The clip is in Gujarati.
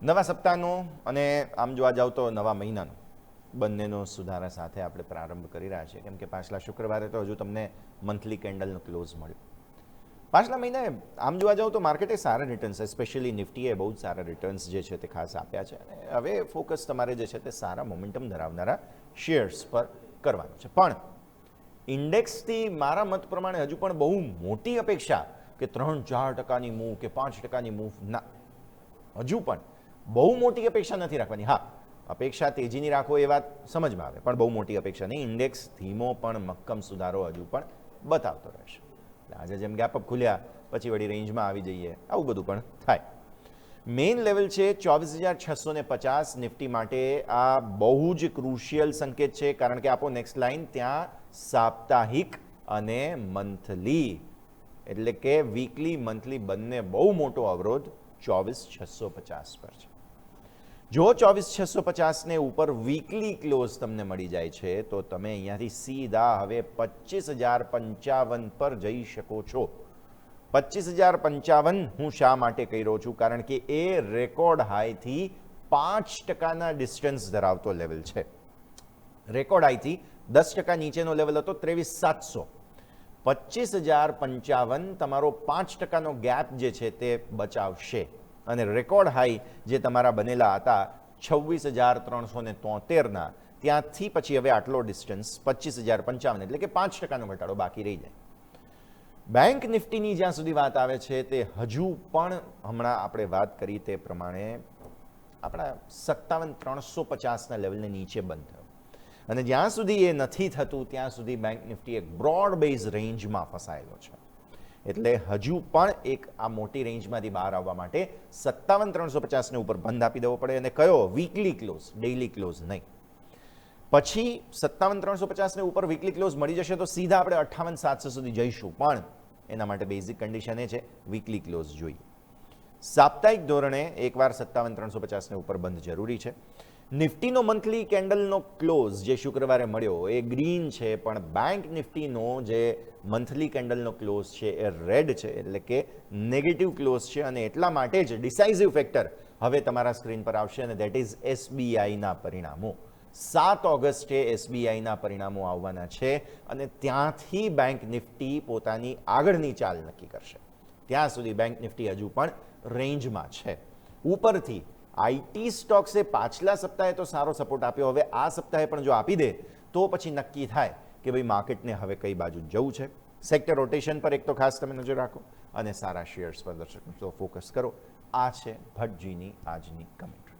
નવા સપ્તાહનો અને આમ જોવા જાવ તો નવા મહિનાનો બંનેનો સુધારા સાથે આપણે પ્રારંભ કરી રહ્યા છીએ, કેમ કે પાછલા શુક્રવારે તો હજુ તમને મંથલી કેન્ડલનો ક્લોઝ મળ્યો. પાછલા મહિને આમ જોવા જાવ તો માર્કેટે સારા રિટર્ન્સ, સ્પેશિયલી નિફ્ટીએ બહુ જ સારા રિટર્ન્સ જે છે તે ખાસ આપ્યા છે. અને હવે ફોકસ તમારે જે છે તે સારા મોમેન્ટમ ધરાવનારા શેર્સ પર કરવાનું છે. પણ ઇન્ડેક્સથી મારા મત પ્રમાણે હજુ પણ બહુ મોટી અપેક્ષા કે 3-4% મૂવ કે 5% મૂવ, ના, હજુ પણ બહુ મોટી અપેક્ષા નથી રાખવાની. હા, અપેક્ષા તેજીની રાખો એ વાત સમજમાં આવે, પણ બહુ મોટી અપેક્ષા નહીં. ઇન્ડેક્સ ધીમો પણ મક્કમ સુધારો હજુ પણ બતાવતો રહેશે. આજે જેમ ગેપઅપ ખુલ્યા પછી વળી રેન્જમાં આવી જઈએ, આવું બધું પણ થાય. મેઇન લેવલ છે 24,650 નિફ્ટી માટે. આ બહુ જ ક્રુશિયલ સંકેત છે, કારણ કે આપો નેક્સ્ટ લાઇન ત્યાં સાપ્તાહિક અને મંથલી, એટલે કે વીકલી મંથલી બંને બહુ મોટો અવરોધ 24,650 પર છે. જો 24,650ને ઉપર વીકલી ક્લોઝ તમને મળી જાય છે તો તમે અહીંયાથી સીધા હવે 25,055 પર જઈ શકો છો. 25,055 હું શા માટે કહી રહ્યો છું? કારણ કે એ રેકોર્ડ હાઈથી 5%ના ડિસ્ટન્સ ધરાવતો લેવલ છે. રેકોર્ડ હાઈથી 10% નીચેનો લેવલ હતો 23,700. 25,055 તમારો 5%નો ગેપ જે છે તે બચાવશે. અને રેકોર્ડ હાઈ જે તમારા બનેલા હતા 26,373ના, ત્યાંથી પછી હવે આટલો ડિસ્ટન્સ 25,055, એટલે કે 5%નો ઘટાડો બાકી રહી જાય. બેંક નિફ્ટીની જ્યાં સુધી વાત આવે છે તે હજુ પણ હમણાં આપણે વાત કરી તે પ્રમાણે આપણા 57,350ના લેવલને નીચે બંધ થયો. અને જ્યાં સુધી એ નથી થતું ત્યાં સુધી બેંક નિફ્ટી એક બ્રોડ બેઝ રેન્જમાં ફસાયેલો છે. એટલે હજુ પણ એક આ મોટી રેન્જમાંથી બહાર આવવા માટે 57,350ને ઉપર બંધ આપી દેવો પડે. અને કયો? વીકલી ક્લોઝ, ડેઇલી ક્લોઝ નહીં. પછી 57,350ને ઉપર વીકલી ક્લોઝ મળી જશે તો સીધા આપણે 58,700 સુધી જઈશું. પણ એના માટે બેઝિક કન્ડિશન એ છે વીકલી ક્લોઝ જોઈએ. સાપ્તાહિક ધોરણે એકવાર 57,350ને ઉપર બંધ જરૂરી છે. નિફ્ટીનો મંથલી કેન્ડલનો ક્લોઝ જે શુક્રવારે મળ્યો એ ગ્રીન છે, પણ બેંક નિફ્ટીનો જે મંથલી કેન્ડલનો ક્લોઝ છે એ રેડ છે, એટલે કે નેગેટિવ ક્લોઝ છે. અને એટલા માટે જ ડિસાઇઝિવ ફેક્ટર હવે તમારા સ્ક્રીન પર આવશે, અને દેટ ઇઝ એસબીઆઈના પરિણામો. 7 ઓગસ્ટે એસબીઆઈના પરિણામો આવવાના છે અને ત્યાંથી બેંક નિફ્ટી પોતાની આગળની ચાલ નક્કી કરશે. ત્યાં સુધી બેંક નિફ્ટી હજુ પણ રેન્જમાં છે. ઉપરથી આઈટી સ્ટોક્સે પાછલા સપ્તાહે તો સારો સપોર્ટ આપ્યો, હવે આ સપ્તાહે પણ જો આપી દે તો પછી નક્કી થાય કે ભાઈ માર્કેટને હવે કઈ બાજુ જવું છે. સેક્ટર રોટેશન પર એક તો ખાસ તમે નજર રાખો અને સારા શેર્સ પર દર્શક મિત્રો ફોકસ કરો. આ છે ભટ્ટજીની આજની કમેન્ટ.